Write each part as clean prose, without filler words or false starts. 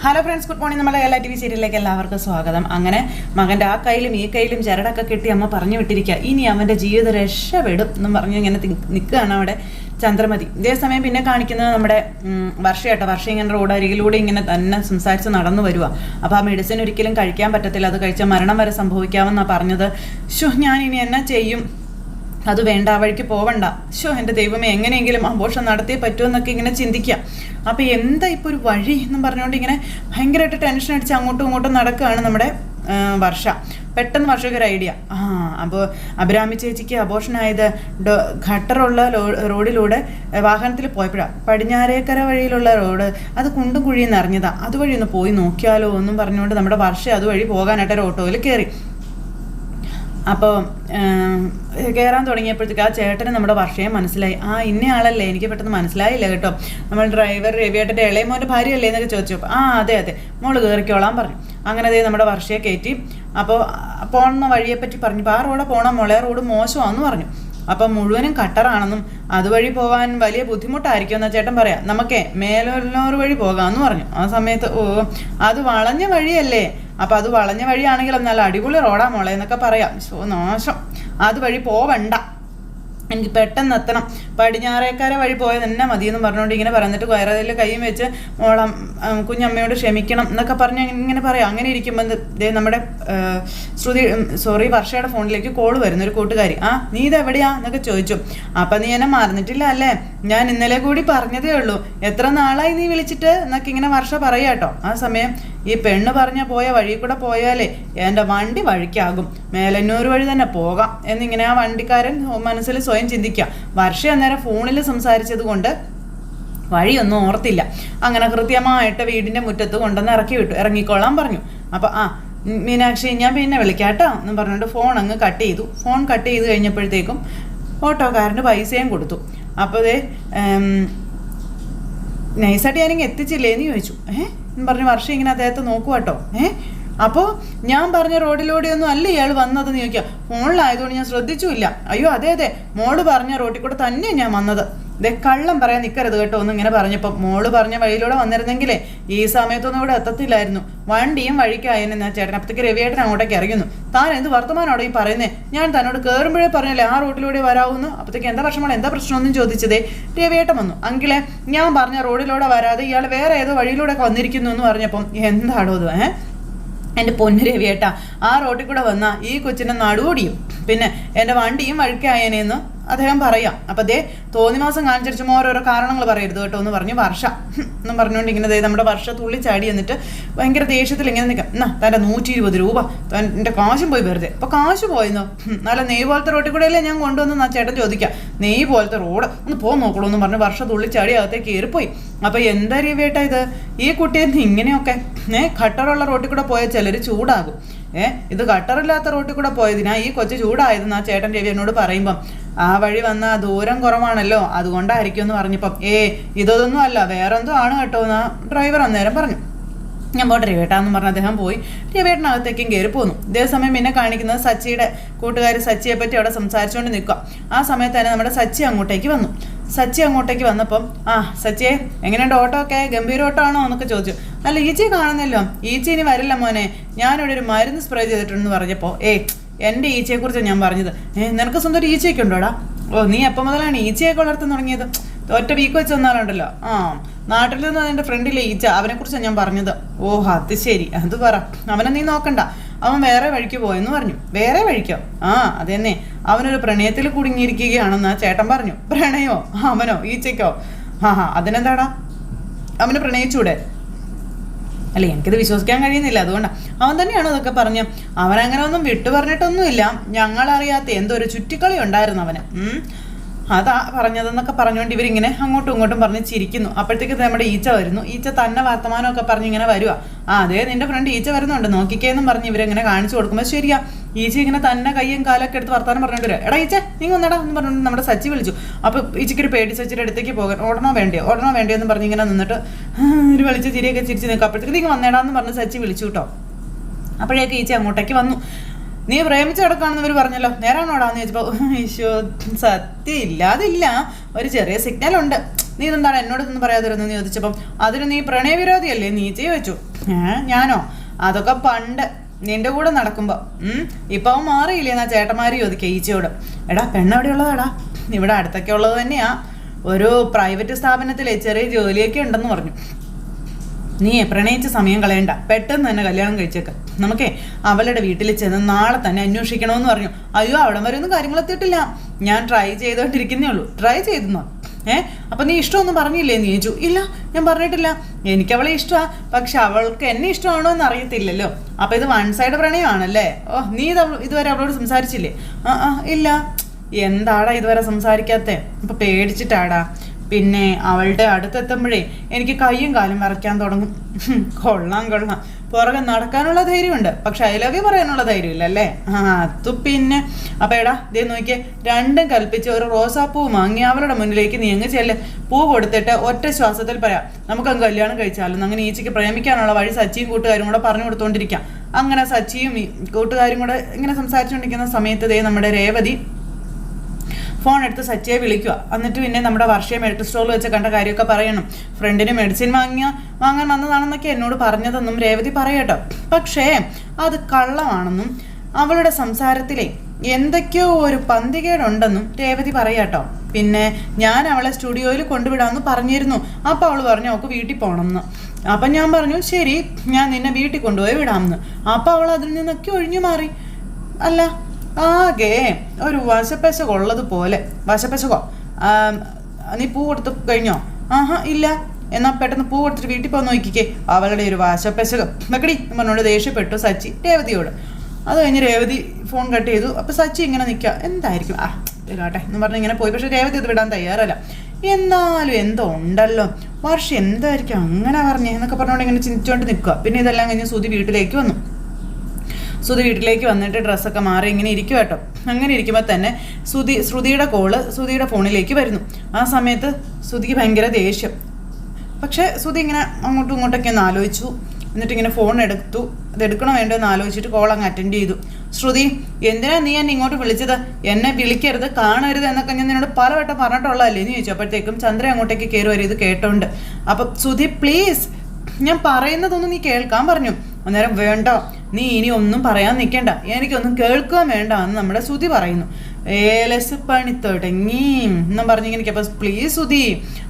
Hello friends, good morning. നമ്മുടെ എല്ലാ TV സീരിയലിലേക്ക് എല്ലാവർക്കും സ്വാഗതം. അങ്ങനെ മകൻ്റെ ആ കയ്യിലും ഈ കയ്യിലും ചരടൊക്കെ കെട്ടി അമ്മ പറഞ്ഞു വിട്ടിരിക്കുക. ഇനി അവൻ്റെ ജീവിതം രക്ഷപ്പെടും എന്നും പറഞ്ഞ് ഇങ്ങനെ നിൽക്കുകയാണ് അവിടെ ചന്ദ്രമതി. ഇതേ സമയം പിന്നെ കാണിക്കുന്നത് നമ്മുടെ വർഷയാട്ടോ. വർഷം ഇങ്ങനെ റോഡരികിലൂടെ ഇങ്ങനെ തന്നെ സംസാരിച്ച് നടന്നു വരിക. അപ്പോൾ ആ മെഡിസിൻ ഒരിക്കലും കഴിക്കാൻ പറ്റത്തില്ല, അത് കഴിച്ചാൽ മരണം വരെ സംഭവിക്കാമെന്നാണ് പറഞ്ഞത്. ഞാൻ ഇനി എന്നാ ചെയ്യും, അത് വേണ്ട, ആ വഴിക്ക് പോവണ്ട, എൻ്റെ ദൈവമേ എങ്ങനെയെങ്കിലും ആഘോഷം നടത്തിയേ പറ്റുമെന്നൊക്കെ ഇങ്ങനെ ചിന്തിക്കുക. അപ്പോൾ എന്താ ഇപ്പോൾ ഒരു വഴി എന്നും പറഞ്ഞുകൊണ്ട് ഇങ്ങനെ ഭയങ്കരമായിട്ട് ടെൻഷൻ അടിച്ച് അങ്ങോട്ടും ഇങ്ങോട്ടും നടക്കുകയാണ് നമ്മുടെ വർഷ. പെട്ടെന്ന് വർഷയ്ക്ക് ഒരു ഐഡിയ. അപ്പോൾ അഭിരാമി ചേച്ചിക്ക് അബോഷനായത് ഖട്ടറുള്ള റോഡിലൂടെ വാഹനത്തിൽ പോയപ്പോഴാണ്. പടിഞ്ഞാറേക്കര വഴിയിലുള്ള റോഡ് അത് കുണ്ടും കുഴിയും നിറഞ്ഞതാണ്, അതുവഴി ഒന്ന് പോയി നോക്കിയാലോ എന്നും പറഞ്ഞുകൊണ്ട് നമ്മുടെ വർഷ അതുവഴി പോകാനായിട്ട് ഒരു ഓട്ടോയിൽ കയറി. അപ്പോൾ കയറാൻ തുടങ്ങിയപ്പോഴത്തേക്ക് ആ ചേട്ടന് നമ്മുടെ വർഷയെ മനസ്സിലായി. ഇന്നയാളല്ലേ, എനിക്ക് പെട്ടെന്ന് മനസ്സിലായില്ല കേട്ടോ, നമ്മൾ ഡ്രൈവർ രവിയേട്ടൻ്റെ ഇളയമോൻ്റെ ഭാര്യയല്ലേ എന്നൊക്കെ ചോദിച്ചു. അതെ മോള് കയറിക്കോളാൻ പറഞ്ഞു. അങ്ങനെ അതേ നമ്മുടെ വർഷയെ കയറ്റി. അപ്പോൾ പോകുന്ന വഴിയെപ്പറ്റി പറഞ്ഞു. ആ റോഡ് പോകണം മോളെ, റോഡ് മോശമാണെന്ന് പറഞ്ഞു. അപ്പം മുഴുവനും കട്ടറാണെന്നും അതുവഴി പോകാൻ വലിയ ബുദ്ധിമുട്ടായിരിക്കും എന്നാ ചേട്ടൻ പറയാം. നമുക്കേ മേലോർ വഴി പോകാമെന്ന് പറഞ്ഞു. ആ സമയത്ത് അത് വളഞ്ഞ വഴിയല്ലേ, അപ്പം അത് വളഞ്ഞ വഴിയാണെങ്കിൽ നല്ല അടിപൊളി റോഡാ മോളെ എന്നൊക്കെ പറയാം. നാശം, അതുവഴി പോവണ്ട, എനിക്ക് പെട്ടെന്ന് എത്തണം, പടിഞ്ഞാറേക്കര വഴി പോയത് തന്നെ മതിയെന്ന് പറഞ്ഞുകൊണ്ട് ഇങ്ങനെ പറഞ്ഞിട്ട് വയറതിൽ കൈയും വെച്ച് മോളം കുഞ്ഞമ്മയോട് ക്ഷമിക്കണം എന്നൊക്കെ പറഞ്ഞ് ഇങ്ങനെ പറയാം. അങ്ങനെ ഇരിക്കുമ്പോൾ നമ്മുടെ വർഷയുടെ ഫോണിലേക്ക് കോൾ വരുന്ന ഒരു കൂട്ടുകാരി. നീ ഇതെവിടെയാ എന്നൊക്കെ ചോദിച്ചു. അപ്പം നീ എന്നെ മറന്നിട്ടില്ല അല്ലേ, ഞാൻ ഇന്നലെ കൂടി പറഞ്ഞതേ ഉള്ളൂ, എത്ര നാളായി നീ വിളിച്ചിട്ട് എന്നൊക്കെ ഇങ്ങനെ വർഷ പറയാ കേട്ടോ. ആ സമയം ഈ പെണ്ണ് പറഞ്ഞ പോയ വഴി കൂടെ പോയാലേ എൻ്റെ വണ്ടി വഴിക്കാകും, മേലന്നൂർ വഴി തന്നെ പോകാം എന്നിങ്ങനെ ആ വണ്ടിക്കാരൻ മനസ്സിൽ സ്വയം ചിന്തിക്കുക. വർഷ അന്നേരം ഫോണിൽ സംസാരിച്ചത് കൊണ്ട് വഴിയൊന്നും ഓർത്തില്ല. അങ്ങനെ കൃത്യമായിട്ട് വീടിൻ്റെ മുറ്റത്ത് കൊണ്ടുവന്ന് ഇറങ്ങിക്കൊള്ളാൻ പറഞ്ഞു. അപ്പം മീനാക്ഷി ഞാൻ പിന്നെ വിളിക്കാട്ടോ എന്ന് പറഞ്ഞുകൊണ്ട് ഫോൺ അങ്ങ് കട്ട് ചെയ്തു. ഫോൺ കട്ട് ചെയ്ത് കഴിഞ്ഞപ്പോഴത്തേക്കും ഓട്ടോക്കാരന് പൈസയും കൊടുത്തു. അപ്പോൾ നൈസായിട്ട് ഞാനിങ്ങനെ എത്തിച്ചില്ലേ എന്ന് ചോദിച്ചു. എന്ന് പറഞ്ഞ് വർഷം ഇങ്ങനെ അദ്ദേഹത്തെ നോക്കുക കേട്ടോ. അപ്പോൾ ഞാൻ പറഞ്ഞ റോഡിലൂടെയൊന്നും അല്ല ഇയാൾ വന്നതെന്ന് ചോദിക്കുക. ഫോണിലായതുകൊണ്ട് ഞാൻ ശ്രദ്ധിച്ചുമില്ല. അയ്യോ അതെ മോള് പറഞ്ഞ റോഡിൽ കൂടെ തന്നെയാണ് ഞാൻ വന്നത്, കള്ളം പറയാൻ നിൽക്കരുത് കേട്ടോ എന്ന് ഇങ്ങനെ പറഞ്ഞപ്പോൾ മോള് പറഞ്ഞ വഴിയിലൂടെ വന്നിരുന്നെങ്കിലേ ഈ സമയത്തൊന്നും ഇവിടെ എത്തത്തില്ലായിരുന്നു, വണ്ടിയും വഴിക്കായെന്ന് ഞാൻ ചേട്ടൻ. അപ്പത്തേക്ക് രവിയേട്ടൻ അങ്ങോട്ടേക്ക് ഇറങ്ങുന്നു. താൻ എന്ത് വർത്തമാനോടെ ഈ പറയുന്നേ, ഞാൻ തന്നോട് കയറുമ്പോഴേ പറഞ്ഞല്ലേ ആ റോഡിലൂടെ വരാവുന്നു. അപ്പത്തേക്ക് എന്താ പ്രശ്നമൊന്നും ചോദിച്ചതേ. രവിയേട്ടൻ വന്നു. അങ്കിളെ ഞാൻ പറഞ്ഞ റോഡിലൂടെ വരാതെ ഇയാൾ വേറെ ഏതോ വഴിയിലൂടെ വന്നിരിക്കുന്നു എന്ന് പറഞ്ഞപ്പം എന്താണോ ഇത്, എൻ്റെ പൊന്നു രവിയേട്ടാ, ആ റോഡിൽ കൂടെ വന്നാൽ ഈ കൊച്ചിനെ നടുവോടിയും പിന്നെ എൻ്റെ വണ്ടിയും വഴിക്കായനെന്ന് അദ്ദേഹം പറയാം. അപ്പം തോന്നി മാസം കാണിച്ചിരിച്ചും ഓരോരോ കാരണങ്ങൾ പറയരുത് കേട്ടോ എന്ന് പറഞ്ഞു വർഷ എന്നും പറഞ്ഞുകൊണ്ട് ഇങ്ങനെ നമ്മുടെ വർഷ തുള്ളി ചാടി എന്നിട്ട് ഭയങ്കര ദേഷ്യത്തിൽ ഇങ്ങനെ നിൽക്കാം. തൻ്റെ 120 രൂപ എൻ്റെ കാശും പോയി വെറുതെ. അപ്പോൾ കാശ് പോയെന്നോ, നല്ല നെയ് പോലത്തെ റോട്ടിൽ കൂടെയല്ലേ ഞാൻ കൊണ്ടുവന്ന് ചേട്ടൻ ചോദിക്കാം, നെയ് പോലത്തെ റോഡ് ഒന്ന് പോകാൻ നോക്കണോ എന്ന് പറഞ്ഞ് വർഷ തുള്ളി ചാടി അകത്തേക്ക് കയറിപ്പോയി. അപ്പോൾ എന്താ രവിയേട്ടാ ഇത്, ഈ കുട്ടിയെ ഇങ്ങനെയൊക്കെ ഖട്ടറുള്ള റോട്ടിൽ കൂടെ പോയ ചിലർ ചൂടാകും, ഇത് ഖട്ടറില്ലാത്ത റോട്ടിൽ കൂടെ പോയതിനാ ഈ കൊച്ചു ചൂടായതെന്ന് ആ ചേട്ടൻ രവി എന്നോട് പറയുമ്പം ആ വഴി വന്ന ദൂരം കുറവാണല്ലോ അതുകൊണ്ടായിരിക്കും എന്ന് പറഞ്ഞപ്പം ഇതൊന്നും അല്ല വേറെന്തോ ആണ് കേട്ടോ എന്ന് ഡ്രൈവർ അന്നേരം പറഞ്ഞു. ഞാൻ പോട്ടെ രവിയേട്ടാന്ന് പറഞ്ഞ് അദ്ദേഹം പോയി. രവിയേട്ടനകത്തേക്കും കയറി പോന്നു. ഇതേസമയം പിന്നെ കാണിക്കുന്നത് സച്ചിയുടെ കൂട്ടുകാർ സച്ചിയെ പറ്റി അവിടെ സംസാരിച്ചുകൊണ്ട് നിൽക്കുക. ആ സമയത്ത് തന്നെ നമ്മുടെ സച്ചി അങ്ങോട്ടേക്ക് വന്നു. സച്ചി അങ്ങോട്ടേക്ക് വന്നപ്പം സച്ചിയെ എങ്ങനെയുണ്ട്, ഓട്ടോ ഒക്കെ ഗംഭീര ഓട്ടോ ആണോ എന്നൊക്കെ ചോദിച്ചു. അല്ല ഈച്ചയെ കാണുന്നല്ലോ, ഈച്ച ഇനി വരില്ല മോനെ, ഞാനിവിടെ ഒരു മരുന്ന് സ്പ്രേ ചെയ്തിട്ടുണ്ടെന്ന് പറഞ്ഞപ്പോൾ എൻ്റെ ഈച്ചയെക്കുറിച്ച് ഞാൻ പറഞ്ഞത്. നിനക്ക് സ്വന്തം ഒരു ഈച്ചയൊക്കെ ഉണ്ടോടാ? നീ എപ്പോൾ മുതലാണ് ഈച്ചയൊക്കെ വളർത്താൻ തുടങ്ങിയത്? ഒറ്റ വീക്ക് വെച്ച് വന്നാലുണ്ടല്ലോ നാട്ടിൽ നിന്ന് എൻ്റെ ഫ്രണ്ടിലെ ഈച്ച, അവനെക്കുറിച്ചാണ് ഞാൻ പറഞ്ഞത്. അത് ശരി, അത് പറ, അവനെ നീ നോക്കണ്ട, അവൻ വേറെ വഴിക്ക് പോയെന്ന് പറഞ്ഞു. വേറെ വഴിക്കോ? അതെന്നെ, അവനൊരു പ്രണയത്തിൽ കുടുങ്ങിയിരിക്കുകയാണെന്ന് ചേട്ടൻ പറഞ്ഞു. പ്രണയോ? അവനോ ഈച്ചയ്ക്കോ? അതിനെന്താടാ, അവന് പ്രണയിച്ചൂടെ? അല്ല എനിക്കിത് വിശ്വസിക്കാൻ കഴിയുന്നില്ല, അതുകൊണ്ടാണ്. അവൻ തന്നെയാണോ അതൊക്കെ പറഞ്ഞ്? അവനങ്ങനെ ഒന്നും വിട്ടു പറഞ്ഞിട്ടൊന്നുമില്ല, ഞങ്ങളറിയാത്ത എന്തോ ഒരു ചുറ്റിക്കളി ഉണ്ടായിരുന്നു അവന്, അതാ പറഞ്ഞതെന്നൊക്കെ പറഞ്ഞുകൊണ്ട് ഇവരിങ്ങനെ അങ്ങോട്ടും ഇങ്ങോട്ടും പറഞ്ഞ് ചിരിക്കുന്നു. അപ്പോഴത്തേക്ക് നമ്മുടെ ഈച്ച വരുന്നു. ഈച്ച തന്നെ വർത്തമാനമൊക്കെ പറഞ്ഞ് ഇങ്ങനെ വരുക. അതെ നിന്റെ ഫ്രണ്ട് ഈച്ച വരുന്നുണ്ട് നോക്കിക്കേന്നും പറഞ്ഞ് ഇവരിങ്ങനെ കാണിച്ചു കൊടുക്കുമ്പോൾ ശരിയാ, ഈച്ച ഇങ്ങനെ തന്നെ കയ്യും കാലൊക്കെ എടുത്ത് വർത്താനം പറഞ്ഞിട്ട് വരിക. എടാ ഈച്ച നീ ഒന്നടാ എന്ന് പറഞ്ഞിട്ട് നമ്മുടെ സച്ചി വിളിച്ചു. അപ്പോൾ ഈച്ചയ്ക്കൊരു പേടി സച്ചിയുടെ അടുത്തേക്ക് പോകാൻ ഓടണോ വേണ്ടിയോ എന്ന് പറഞ്ഞ് ഇങ്ങനെ നിന്നിട്ട് ഒരു വിളിച്ച് ചിരിയൊക്കെ ചിരിച്ച് നിൽക്കും. അപ്പോഴത്തേക്ക് നീ വന്നേടാന്ന് പറഞ്ഞ് സച്ചി വിളിച്ചു കേട്ടോ. അപ്പോഴേക്ക് ഈച്ച അങ്ങോട്ടേക്ക് വന്നു. നീ പ്രേമിച്ച് കിടക്കാണെന്ന് ഇവർ പറഞ്ഞല്ലോ, നേരാണോടാന്ന് ചോദിച്ചപ്പോൾ ഈശോ സത്യം ഇല്ലാതില്ല, ഒരു ചെറിയ സിഗ്നൽ ഉണ്ട്, നീ ഇതെന്താണ് എന്നോട് ഇതൊന്നും പറയാതിരുന്നെന്ന് ചോദിച്ചപ്പം അതിന് നീ പ്രണയവിരോധിയല്ലേ നീ ചോദിച്ചു. ഞാനോ? അതൊക്കെ പണ്ട് നിന്റെ കൂടെ നടക്കുമ്പോൾ. ഇപ്പം അവൻ മാറിയില്ലേ എന്നാ ചേട്ടന്മാര് ചോദിക്കുക ഈച്ചയോട്. എടാ പെണ്ണെവിടെ ഉള്ളതാടാ? ഇവിടെ അടുത്തൊക്കെ ഉള്ളത് തന്നെയാ. ഒരു പ്രൈവറ്റ് സ്ഥാപനത്തിലെ ചെറിയ ജോലിയൊക്കെ ഉണ്ടെന്ന് പറഞ്ഞു. നീ പ്രണയിച്ച സമയം കളയണ്ട, പെട്ടെന്ന് തന്നെ കല്യാണം കഴിച്ചേക്ക്. നമുക്കേ അവളുടെ വീട്ടിൽ ചെന്ന് നാളെ തന്നെ അന്വേഷിക്കണമെന്ന് പറഞ്ഞു. അയ്യോ അവിടെ വരെ ഒന്നും കാര്യങ്ങളെത്തിയിട്ടില്ല, ഞാൻ ട്രൈ ചെയ്തോണ്ടിരിക്കുന്നേ ഉള്ളൂ. ട്രൈ ചെയ്തെന്നോ? അപ്പൊ നീ ഇഷ്ടമൊന്നും പറഞ്ഞില്ലേ എന്ന് ചോദിച്ചു. ഇല്ല, ഞാൻ പറഞ്ഞിട്ടില്ല. എനിക്ക് അവളെ ഇഷ്ടമാണ്, പക്ഷെ അവൾക്ക് എന്നെ ഇഷ്ടമാണോ എന്ന് അറിയത്തില്ലല്ലോ. അപ്പൊ ഇത് വൺ സൈഡ് പ്രണയമാണല്ലേ? ഓ, നീ ഇതുവരെ അവളോട് സംസാരിച്ചില്ലേ? ഇല്ല. എന്താടാ ഇതുവരെ സംസാരിക്കാത്തേ? ഇപ്പൊ പേടിച്ചിട്ടാടാ. പിന്നെ അവളുടെ അടുത്തെത്തുമ്പോഴേ എനിക്ക് കയ്യും കാലും വരയ്ക്കാൻ തുടങ്ങും. കൊള്ളാം. പുറകെ നടക്കാനുള്ള ധൈര്യമുണ്ട്, പക്ഷെ ഐ ലവ് യു പറയാനുള്ള ധൈര്യമില്ല അല്ലേ? അത് പിന്നെ. അപ്പൊ എടാ ദേ നോക്കിയേ, രണ്ടും കൽപ്പിച്ച് ഒരു റോസാപ്പൂ വാങ്ങി അവളുടെ മുന്നിലേക്ക് നീ അങ്ങ് ചെല്ല്. പൂ കൊടുത്തിട്ട് ഒറ്റ ശ്വാസത്തിൽ പറയാം, നമുക്കങ്ങ് കല്യാണം കഴിച്ചാലും. അങ്ങനെ ഈച്ചയ്ക്ക് പ്രേമിക്കാനുള്ള വഴി സച്ചിയും കൂട്ടുകാരും കൂടെ പറഞ്ഞു കൊടുത്തോണ്ടിരിക്കാം. അങ്ങനെ സച്ചിയും കൂട്ടുകാരും കൂടെ ഇങ്ങനെ സംസാരിച്ചുകൊണ്ടിരിക്കുന്ന സമയത്ത് ദേ നമ്മുടെ രേവതി ഫോൺ എടുത്ത് സച്ചിയെ വിളിക്കുക. എന്നിട്ട് പിന്നെ നമ്മുടെ വർഷയെ മെഡിക്കൽ സ്റ്റോറിൽ വെച്ച് കണ്ട കാര്യമൊക്കെ പറയണം. ഫ്രണ്ടിന് മെഡിസിൻ വാങ്ങാൻ വന്നതാണെന്നൊക്കെ എന്നോട് പറഞ്ഞതെന്നും രേവതി പറയട്ടോ. പക്ഷേ അത് കള്ളമാണെന്നും അവളുടെ സംസാരത്തിലെ എന്തൊക്കെയോ ഒരു പന്തികേടുണ്ടെന്നും രേവതി പറയാട്ടോ. പിന്നെ ഞാൻ അവളെ സ്റ്റുഡിയോയിൽ കൊണ്ടുവിടാമെന്ന് പറഞ്ഞിരുന്നു. അപ്പോൾ അവൾ പറഞ്ഞു അവൾക്ക് വീട്ടിൽ പോകണമെന്ന്. അപ്പം ഞാൻ പറഞ്ഞു ശരി, ഞാൻ നിന്നെ വീട്ടിൽ കൊണ്ടുപോയി വിടാമെന്ന്. അപ്പോൾ അവൾ അതിൽ നിന്നൊക്കെ ഒഴിഞ്ഞു മാറി. അല്ല, ആകെ ഒരു വശപ്പശകുള്ളതുപോലെ. വശപ്പശകോ? നീ പൂ കൊടുത്ത് കഴിഞ്ഞോ? ഇല്ല. എന്നാൽ പെട്ടെന്ന് പൂ കൊടുത്തിട്ട് വീട്ടിൽ പോകാൻ നോക്കിക്കേ. അവളുടെ ഒരു വശപ്പശക് എന്നൊക്കെടി പറഞ്ഞോണ്ട് ദേഷ്യപ്പെട്ടു സച്ചി രേവതിയോട്. അത് കഴിഞ്ഞ് രേവതി ഫോൺ കട്ട് ചെയ്തു. അപ്പം സച്ചി ഇങ്ങനെ നിൽക്കുക, എന്തായിരിക്കും കേട്ടെ എന്ന് പറഞ്ഞ് ഇങ്ങനെ പോയി. പക്ഷെ രേവതി ഇത് വിടാൻ തയ്യാറല്ല. എന്നാലും എന്തോ ഉണ്ടല്ലോ, വർഷം എന്തായിരിക്കും അങ്ങനെ പറഞ്ഞേ എന്നൊക്കെ പറഞ്ഞുകൊണ്ട് ഇങ്ങനെ ചിന്തിച്ചുകൊണ്ട് നിൽക്കുക. പിന്നെ ഇതെല്ലാം കഴിഞ്ഞ് സുധി വീട്ടിലേക്ക് വന്നു. സുധി വീട്ടിലേക്ക് വന്നിട്ട് ഡ്രസ്സൊക്കെ മാറി ഇങ്ങനെ ഇരിക്കും കേട്ടോ. അങ്ങനെ ഇരിക്കുമ്പോൾ തന്നെ ശ്രുതിയുടെ കോള് സുധിയുടെ ഫോണിലേക്ക് വരുന്നു. ആ സമയത്ത് സുധിക്ക് ഭയങ്കര ദേഷ്യം. പക്ഷേ സുധി ഇങ്ങനെ അങ്ങോട്ടും ഇങ്ങോട്ടൊക്കെ ഒന്ന് ആലോചിച്ചു. എന്നിട്ട് ഇങ്ങനെ ഫോൺ എടുത്തു. അത് എടുക്കണോ വേണ്ടോ എന്ന് ആലോചിച്ചിട്ട് കോൾ അങ്ങ് അറ്റൻഡ് ചെയ്തു. ശ്രുതി, എന്തിനാ നീ എന്നെ ഇങ്ങോട്ട് വിളിച്ചത്? എന്നെ വിളിക്കരുത്, കാണരുത് എന്നൊക്കെ ഞാൻ നിന്നോട് പലവട്ടം പറഞ്ഞിട്ടുള്ളതല്ലേ എന്ന് ചോദിച്ചു. അപ്പോഴത്തേക്കും ചന്ദ്ര അങ്ങോട്ടേക്ക് കയറി വരും ഇത് കേട്ടോണ്ട്. അപ്പം സുധി പ്ലീസ്, ഞാൻ പറയുന്നതൊന്നും നീ കേൾക്കാൻ പറഞ്ഞു. അന്നേരം വേണ്ട, നീ ഇനി ഒന്നും പറയാൻ നിൽക്കണ്ട, എനിക്കൊന്നും കേൾക്കാൻ വേണ്ട എന്ന് നമ്മുടെ സുധി പറയുന്നു. ഏലസ് പണി തുടങ്ങി എന്നും പറഞ്ഞിങ്ങനെ. അപ്പം പ്ലീസ് സുധി,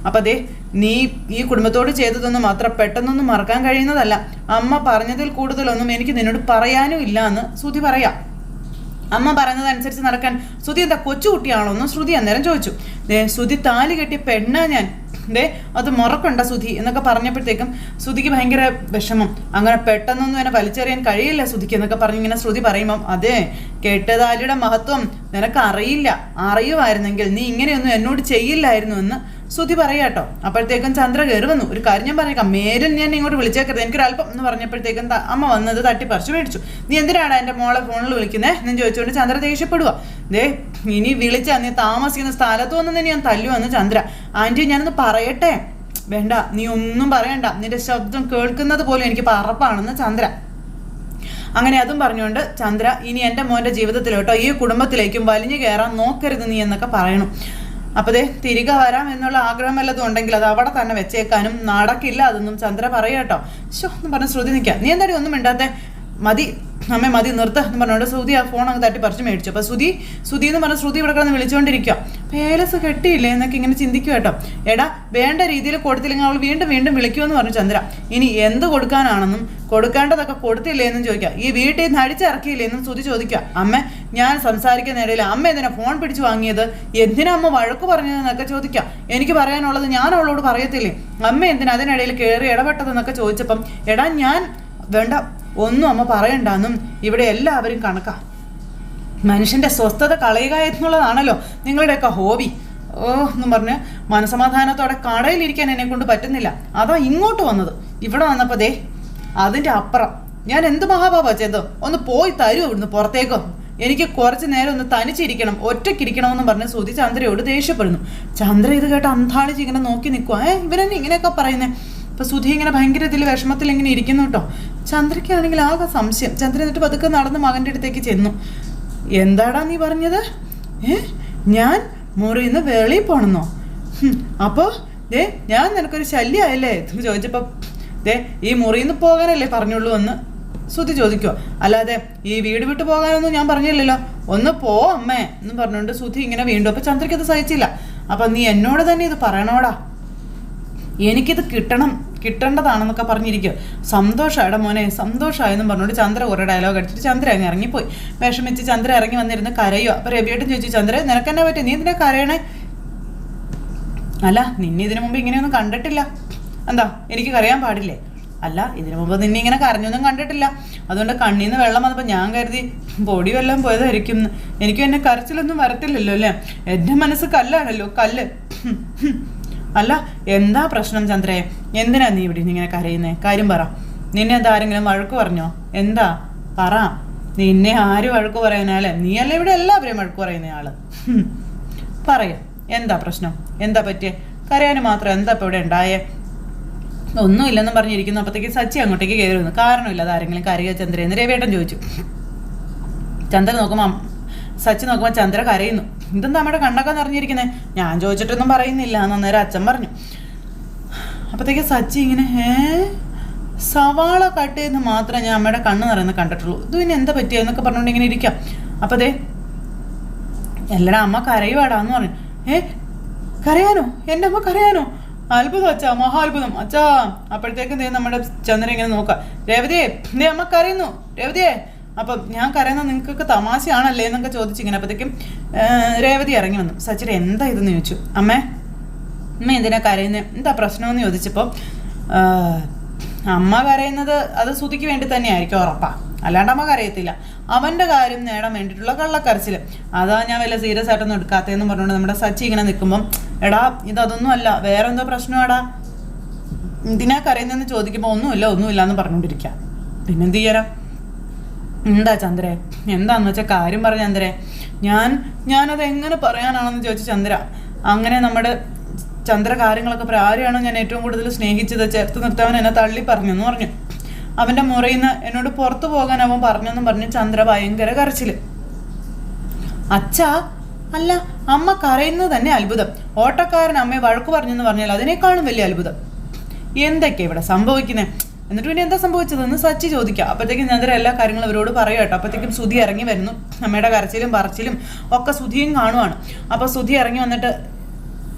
അപ്പം അതെ നീ ഈ കുടുംബത്തോട് ചെയ്തതൊന്നും അത്ര പെട്ടെന്നൊന്നും മറക്കാൻ കഴിയുന്നതല്ല. അമ്മ പറഞ്ഞതിൽ കൂടുതലൊന്നും എനിക്ക് നിന്നോട് പറയാനും ഇല്ല എന്ന് സുധി പറയാം. അമ്മ പറയുന്നതനുസരിച്ച് നടക്കാൻ സുധി എന്താ കൊച്ചുകുട്ടിയാണോ എന്ന് ശ്രുതി അന്നേരം ചോദിച്ചു. സുധി താലി കെട്ടിയ പെണ്ണാ ഞാൻ, അത് മറക്കണ്ട സുധി എന്നൊക്കെ പറഞ്ഞപ്പോഴത്തേക്കും സുധിക്ക് ഭയങ്കര വിഷമം. അങ്ങനെ പെട്ടെന്നൊന്നും എന്നെ വലിച്ചെറിയാൻ കഴിയില്ല സുധിക്ക് എന്നൊക്കെ പറഞ്ഞിങ്ങനെ ശ്രുതി പറയുമ്പം, അതെ കെട്ടതാലിയുടെ മഹത്വം നിനക്ക് അറിയില്ല, അറിയുമായിരുന്നെങ്കിൽ നീ ഇങ്ങനെയൊന്നും എന്നോട് ചെയ്യില്ലായിരുന്നു എന്ന് സുധി പറയാട്ടോ. അപ്പോഴത്തേക്കും ചന്ദ്ര കയറി വന്നു. ഒരു കാര്യം ഞാൻ പറഞ്ഞേക്കാം, മേരും ഞാൻ ഇങ്ങോട്ട് വിളിച്ചേക്കരുത്, എനിക്കൊരല്പം എന്ന് പറഞ്ഞപ്പോഴത്തേക്കും അമ്മ വന്നത് തട്ടിപ്പറിച്ചു മേടിച്ചു. നീ എന്തിനാണ് എൻ്റെ മോളെ ഫോണിൽ വിളിക്കുന്നേ എന്ന് ചോദിച്ചുകൊണ്ട് ചന്ദ്ര ദേഷ്യപ്പെടുക. ഇനി വിളിച്ചാ നീ താമസിക്കുന്ന സ്ഥലത്ത് വന്നു ഞാൻ തല്ലുവന്ന് ചന്ദ്ര. ആൻറ്റി ഞാനൊന്ന് പറയട്ടെ? വേണ്ട, നീ ഒന്നും പറയണ്ട, നിന്റെ ശബ്ദം കേൾക്കുന്നത് പോലും എനിക്ക് പറപ്പാണെന്ന് ചന്ദ്ര. അങ്ങനെ അതും പറഞ്ഞുകൊണ്ട് ചന്ദ്ര, ഇനി എൻ്റെ മോൻ്റെ ജീവിതത്തിലോട്ടോ ഈ കുടുംബത്തിലേക്കും വലിഞ്ഞു കയറാൻ നോക്കരുത് നീ എന്നൊക്കെ പറയണം. അപ്പോൾ തിരികെ വരാം എന്നുള്ള ആഗ്രഹം വല്ലതും ഉണ്ടെങ്കിൽ അത് അവിടെ തന്നെ വെച്ചേക്കാനും നടക്കില്ല അതൊന്നും ചന്ദ്ര പറയാട്ടോ. എന്ന് പറഞ്ഞ് ശ്രുതി നിൽക്കാം. നീ എന്തായാലും ഒന്നും മിണ്ടാത്തെ, മതി അമ്മേ മതി നിർത്ത് എന്ന് പറഞ്ഞുകൊണ്ട് ശ്രുതി ആ ഫോൺ അങ്ങ് തട്ടി പറിച്ച് മേടിച്ചു. അപ്പോൾ ശ്രുതി എന്ന് പറഞ്ഞാൽ ശ്രുതി ഇവിടെ കിടന്ന് വിളിച്ചുകൊണ്ടിരിക്കുക. പേലസ് കെട്ടിയില്ലേ എന്നൊക്കെ ഇങ്ങനെ ചിന്തിക്കുക കേട്ടോ. എടാ വേണ്ട രീതിയിൽ കൊടുത്തില്ലെങ്കിൽ അവൾ വീണ്ടും വിളിക്കുമെന്ന് പറഞ്ഞു ചന്ദ്ര. ഇനി എന്ത് കൊടുക്കാനാണെന്നും കൊടുക്കേണ്ടതൊക്കെ കൊടുത്തില്ലേ എന്നും ചോദിക്കുക. ഈ വീട്ടിൽ നിന്ന് അടിച്ചിറക്കിയില്ലേ എന്നും ശ്രുതി ചോദിക്കുക. അമ്മ ഞാൻ സംസാരിക്കുന്ന ഇടയിൽ അമ്മ എന്തിനാ ഫോൺ പിടിച്ചു വാങ്ങിയത്, എന്തിനാ അമ്മ വഴക്ക് പറഞ്ഞതെന്നൊക്കെ ചോദിക്കാം. എനിക്ക് പറയാനുള്ളത് ഞാൻ അവളോട് പറയത്തില്ലേ, അമ്മ എന്തിനാ അതിനിടയിൽ കയറി ഇടപെട്ടതെന്നൊക്കെ ചോദിച്ചപ്പം, എടാ ഞാൻ വേണ്ട ഒന്നും അമ്മ പറയണ്ടെന്നും ഇവിടെ എല്ലാവരും കണക്കാ, മനുഷ്യൻ്റെ സ്വസ്ഥത കളയുക എന്നുള്ളതാണല്ലോ നിങ്ങളുടെയൊക്കെ ഹോബി. എന്നും പറഞ്ഞ് മനസമാധാനത്തോടെ കടയിലിരിക്കാൻ എന്നെ കൊണ്ട് പറ്റുന്നില്ല, അതാ ഇങ്ങോട്ട് വന്നത്. ഇവിടെ വന്നപ്പോൾ അതിൻ്റെ അപ്പുറം ഞാൻ എന്ത് മഹാപാപ ചെയ്തോ, ഒന്ന് പോയി തരുമോ ഇവിടുന്ന് പുറത്തേക്കോ, എനിക്ക് കുറച്ച് നേരം ഒന്ന് തനിച്ചിരിക്കണം, ഒറ്റയ്ക്കിരിക്കണമെന്ന് പറഞ്ഞ് ശ്രുതി ചന്ദ്രയോട് ദേഷ്യപ്പെടുന്നു. ചന്ദ്ര ഇത് കേട്ട് അന്താളിച്ച് ഇങ്ങനെ നോക്കി നിൽക്കുക. ഇവരെന്നെ ഇങ്ങനെയൊക്കെ പറയുന്നേ. അപ്പോൾ ശ്രുതി ഇങ്ങനെ ഭയങ്കര ഇതിൽ വിഷമത്തിൽ ഇങ്ങനെ ഇരിക്കുന്നു കേട്ടോ. ചന്ദ്രയ്ക്കാണെങ്കിൽ ആകെ സംശയം. ചന്ദ്ര എന്നിട്ട് പതുക്കെ നടന്ന് മകൻ്റെ അടുത്തേക്ക് ചെന്നു. എന്താടാ നീ പറഞ്ഞത്? ഞാൻ മുറിയിൽ നിന്ന് വെളിയിൽ പോണെന്നോ? അപ്പോൾ ഞാൻ നിനക്കൊരു ശല്യമായല്ലേ എന്ന് ചോദിച്ചപ്പോൾ ഈ മുറിയിൽ നിന്ന് പോകാനല്ലേ പറഞ്ഞുള്ളൂ എന്ന് ശ്രുതി ചോദിക്കുമോ. അല്ലാതെ ഈ വീട് വിട്ട് പോകാനൊന്നും ഞാൻ പറഞ്ഞില്ലല്ലോ, ഒന്ന് പോ അമ്മേ എന്ന് പറഞ്ഞുകൊണ്ട് ശ്രുതി ഇങ്ങനെ വീണ്ടും. അപ്പം ചന്ദ്രയ്ക്ക് അത് സഹിച്ചില്ല. അപ്പം നീ എന്നോട് തന്നെ ഇത് പറയണോടാ, എനിക്കിത് കിട്ടേണ്ടതാണെന്നൊക്കെ പറഞ്ഞിരിക്കുക. സന്തോഷമായിടാ മോനെ, സന്തോഷമായെന്നും പറഞ്ഞുകൊണ്ട് ചന്ദ്ര കുറേ ഡയലോഗ് അടിച്ചിട്ട് ചന്ദ്ര അങ്ങ് ഇറങ്ങിപ്പോയി. വിഷമിച്ച് ചന്ദ്ര ഇറങ്ങി വന്നിരുന്ന് കരയോ. അപ്പോൾ രവിയേട്ടൻ ചോദിച്ചു, ചന്ദ്ര നിനക്കെന്നെ പറ്റി, നീ എന്തിനാ കരയണേ? അല്ല നിന്നെ ഇതിനു മുമ്പ് ഇങ്ങനെയൊന്നും കണ്ടിട്ടില്ല, എന്താ എനിക്ക് കരയാൻ പാടില്ലേ? അല്ല ഇതിനു മുമ്പ് നിന്നെ ഇങ്ങനെ കരഞ്ഞൊന്നും കണ്ടിട്ടില്ല, അതുകൊണ്ട് കണ്ണിൽ നിന്ന് വെള്ളം വന്നപ്പോൾ ഞാൻ കരുതി പൊടി വെള്ളം പോയതായിരിക്കും. എനിക്കും എന്നെ കരച്ചിലൊന്നും വരത്തില്ലല്ലോ അല്ലേ, എൻ്റെ മനസ്സ് കല്ലാണല്ലോ, കല്ല്. അല്ല എന്താ പ്രശ്നം ചന്ദ്രയെ, എന്തിനാ നീ ഇവിടെ ഇങ്ങനെ കരയുന്നേ? കാര്യം പറ. നിന്നെ എന്താ ആരെങ്കിലും വഴക്ക് പറഞ്ഞോ? എന്താ പറ. നിന്നെ ആര് വഴക്ക് പറയാനല്ലേ? നീയല്ലേ ഇവിടെ എല്ലാവരെയും വഴക്ക് പറയുന്നയാള്. പറയാം, എന്താ പ്രശ്നം, എന്താ പറ്റിയേ? കരയാന് മാത്രം എന്താ ഇപ്പം ഇവിടെ ഉണ്ടായേ? ഒന്നുമില്ലെന്നും പറഞ്ഞിരിക്കുന്നു. അപ്പോഴത്തേക്ക് സച്ചി അങ്ങോട്ടേക്ക് കയറി വന്നു. കാരണമില്ല അതാരെങ്കിലും കരയോ ചന്ദ്രയെന്ന് രവിയേട്ടൻ ചോദിച്ചു. ചന്ദ്ര നോക്കുമ്പോൾ സച്ചി നോക്കുമ്പോൾ ചന്ദ്ര കരയുന്നു. ഇതെന്താ നമ്മുടെ കണ്ണൊക്കെ നിറഞ്ഞിരിക്കുന്നത്? ഞാൻ ചോദിച്ചിട്ടൊന്നും പറയുന്നില്ല എന്ന് അന്നേരം അച്ഛൻ പറഞ്ഞു. അപ്പോഴത്തേക്ക് സച്ചി ഇങ്ങനെ സവാള കട്ട് ചെയ്യുന്ന മാത്രമേ ഞാൻ അമ്മയുടെ കണ്ണ് നിറയുന്ന കണ്ടിട്ടുള്ളൂ, ഇത് പിന്നെ എന്താ പറ്റിയെന്നൊക്കെ പറഞ്ഞുകൊണ്ട് ഇങ്ങനെ ഇരിക്കാം. അപ്പോൾ ദേ എല്ലാവരും അമ്മ കരയുവാടാന്ന് പറഞ്ഞു. കരയാനോ? എൻ്റെ അമ്മ കരയാനോ? അത്ഭുതം അച്ഛാ, മഹാത്ഭുതം അച്ഛാ. അപ്പോഴത്തേക്കും ദേ നമ്മുടെ ചന്ദ്രൻ ഇങ്ങനെ നോക്കാം. രേവതിയെ ദേ അമ്മ കരയുന്നു, രേവതിയെ. അപ്പം ഞാൻ കരയുന്നത് നിങ്ങൾക്കൊക്കെ തമാശയാണല്ലേ എന്നൊക്കെ ചോദിച്ചിങ്ങനെ. അപ്പോഴത്തേക്കും രേവതി ഇറങ്ങി വന്നു. സച്ചിൻ എന്താ ഇതെന്ന് ചോദിച്ചു. അമ്മ എന്തിനാ കരയുന്നത്, എന്താ പ്രശ്നമെന്ന് ചോദിച്ചപ്പോൾ അമ്മ കരയുന്നത് അത് ശ്രുതിക്ക് വേണ്ടി തന്നെ ആയിരിക്കും ഉറപ്പാ, അല്ലാണ്ട് അമ്മ കരയത്തില്ല. അവൻ്റെ കാര്യം നേടാൻ വേണ്ടിയിട്ടുള്ള കള്ളക്കരച്ചിൽ, അതാ ഞാൻ വല്ല സീരിയസ് ആയിട്ടൊന്നും എടുക്കാത്തതെന്ന് പറഞ്ഞുകൊണ്ട് നമ്മുടെ സച്ചി ഇങ്ങനെ നിൽക്കുമ്പം എടാ ഇതൊന്നും അല്ല, വേറെ എന്തോ പ്രശ്നമാടാ, എന്തിനാ കരയുന്നതെന്ന് ചോദിക്കുമ്പോൾ ഒന്നുമില്ല എന്ന് പറഞ്ഞുകൊണ്ടിരിക്കുക. പിന്നെന്ത് ചെയ്യാനാ? എന്താ ചന്ദ്രേ, എന്താന്ന് വെച്ചാൽ കാര്യം പറഞ്ഞ ചന്ദ്രേ. ഞാനത് എങ്ങനെ പറയാനാണെന്ന് ചോദിച്ചു ചന്ദ്ര. അങ്ങനെ നമ്മുടെ ചന്ദ്ര കാര്യങ്ങളൊക്കെ പറയാം. ആരെയാണോ ഞാൻ ഏറ്റവും കൂടുതൽ സ്നേഹിച്ചത് ചേർത്ത് നിർത്താൻ എന്നെ തള്ളി പറഞ്ഞെന്ന് പറഞ്ഞു. അവൻ്റെ മുറിയിൽ നിന്ന് എന്നോട് പുറത്തു പോകാൻ അവൻ പറഞ്ഞെന്നും പറഞ്ഞ് ചന്ദ്ര ഭയങ്കര കരച്ചിൽ. അച്ഛാ അല്ല, അമ്മ കരയുന്നത് തന്നെ അത്ഭുതം. ഓട്ടക്കാരൻ അമ്മയെ വഴക്ക് പറഞ്ഞെന്ന് പറഞ്ഞാൽ അതിനേക്കാളും വലിയ അത്ഭുതം. എന്തൊക്കെയാ ഇവിടെ സംഭവിക്കുന്നത്? എന്നിട്ട് പിന്നെ എന്താ സംഭവിച്ചതെന്ന് സച്ചി ചോദിക്കുക. അപ്പോഴത്തേക്കും ചന്ദ്ര എല്ലാ കാര്യങ്ങളും അവരോട് പറയുക കേട്ടോ. അപ്പോഴത്തേക്കും ശ്രുതി ഇറങ്ങി വരുന്നു. അമ്മയുടെ കരച്ചിലും പറച്ചിലും ഒക്കെ ശ്രുതിയും കാണുവാണ്. അപ്പോൾ ശ്രുതി ഇറങ്ങി വന്നിട്ട്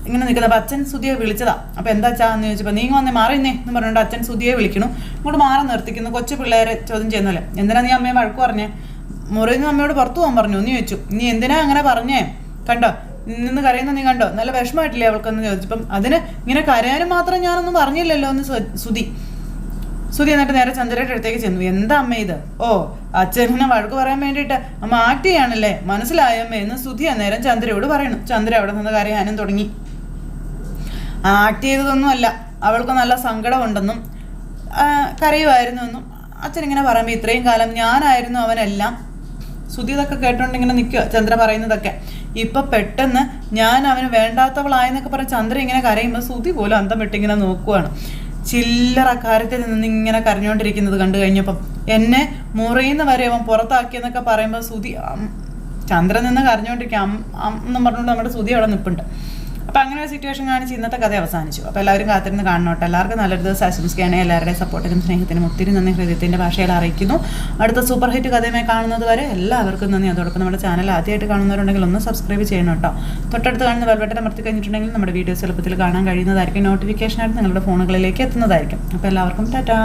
ഇങ്ങനെ നിൽക്കുന്നത്. അപ്പോൾ അച്ഛൻ ശ്രുതിയെ വിളിച്ചതാ. അപ്പോൾ എന്താ എന്ന് ചോദിച്ചപ്പോൾ നീ വന്നേ മാറിന്നേ എന്ന് പറഞ്ഞുകൊണ്ട് അച്ഛൻ ശ്രുതിയെ വിളിക്കണു. ഇങ്ങോട്ട് മാറി നിർത്തിക്കുന്നു. കൊച്ചു പിള്ളേരെ ചോദ്യം ചെയ്യുന്നല്ലേ. എന്തിനാ നീ അമ്മയെ വഴക്ക് പറഞ്ഞേ? മുറിയിൽ നിന്ന് അമ്മയോട് പുറത്തു പോകാൻ പറഞ്ഞു എന്ന് ചോദിച്ചു. നീ എന്തിനാ അങ്ങനെ പറഞ്ഞേ? കണ്ടോ നിന്ന് കരയുന്ന നീ കണ്ടോ? നല്ല വിഷമമായിട്ടില്ലേ അവൾക്കെന്ന് ചോദിച്ചപ്പം അതിന് ഇങ്ങനെ കരയാനും മാത്രം ഞാനൊന്നും പറഞ്ഞില്ലല്ലോ എന്ന് ശ്രുതി എന്നിട്ട് നേരെ ചന്ദ്രയുടെ അടുത്തേക്ക് ചെന്നു. എന്താ അമ്മ ഇത്? ഓ അച്ഛനെ വഴക്ക് പറയാൻ വേണ്ടിയിട്ട് അമ്മ ആക്ട് ചെയ്യാണല്ലേ, മനസ്സിലായമ്മ എന്ന് ശ്രുതി അന്നേരം ചന്ദ്രയോട് പറയുന്നു. ചന്ദ്ര അവിടെ നിന്ന് കരയാനും തുടങ്ങി. ആക്ട് ചെയ്തതൊന്നുമല്ല, അവൾക്ക് നല്ല സങ്കടമുണ്ടെന്നും കരയുമായിരുന്നു എന്നും അച്ഛൻ ഇങ്ങനെ പറയുമ്പോൾ ഇത്രയും കാലം ഞാനായിരുന്നു അവനെല്ലാം. ശ്രുതി ഇതൊക്കെ കേട്ടോണ്ട് ഇങ്ങനെ നിൽക്കുക ചന്ദ്ര പറയുന്നതൊക്കെ. ഇപ്പം പെട്ടെന്ന് ഞാൻ അവന് വേണ്ടാത്തവളായെന്നൊക്കെ പറഞ്ഞ് ചന്ദ്ര ഇങ്ങനെ കരയുമ്പോൾ ശ്രുതി പോലും അന്തം വിട്ടിങ്ങനെ നോക്കുവാണ്. ചില്ലറ കാര്യത്തിൽ നിന്ന് ഇങ്ങനെ കരഞ്ഞുകൊണ്ടിരിക്കുന്നത് കണ്ടു കഴിഞ്ഞപ്പം എന്നെ മുറിയുന്ന വരെ അവൻ പുറത്താക്കിയെന്നൊക്കെ പറയുമ്പോൾ ശ്രുതി ചന്ദ്രൻ നിന്ന് കരഞ്ഞുകൊണ്ടിരിക്കുക എന്നും പറഞ്ഞുകൊണ്ട് നമ്മുടെ ശ്രുതി അവിടെ നിൽപ്പുണ്ട്. അപ്പോൾ അങ്ങനെ ഒരു സിറ്റുവേഷൻ കാണിച്ച് ഇന്നത്തെ കഥ അവസാനിച്ചു. അപ്പോൾ എല്ലാവരും കാത്തിരുന്ന് കാണണോട്ടെ. എല്ലാവർക്കും നല്ലൊരു ദിവസം ആശംസിക്കുകയാണെങ്കിൽ എല്ലാവരുടെയും സപ്പോർട്ടിനും സ്നേഹത്തിനും ഒത്തിരി നന്ദി ഹൃദയത്തിൻ്റെ ഭാഷയിൽ അറിയിക്കുന്നു. അടുത്ത സൂപ്പർ ഹിറ്റ് കഥയുമായി കാണുന്നത് വരെ എല്ലാവർക്കും നന്ദി. അതോടൊപ്പം നമ്മുടെ ചാനൽ ആദ്യമായിട്ട് കാണുന്നവരുണ്ടെങ്കിൽ ഒന്ന് സബ്സ്ക്രൈബ് ചെയ്യണം കേട്ടോ. തൊട്ടടുത്ത് കാണുന്ന ബെൽ ബട്ടൺ അമർത്തി കഴിഞ്ഞിട്ടുണ്ടെങ്കിൽ നമ്മുടെ വീഡിയോസ് എളുപ്പത്തിൽ കാണാൻ കഴിയുന്നതായിരിക്കും. നോട്ടിഫിക്കേഷനായിട്ട് നിങ്ങളുടെ ഫോണുകളിലേക്ക് എത്തുന്നതായിരിക്കും. അപ്പോൾ എല്ലാവർക്കും ടാറ്റാ.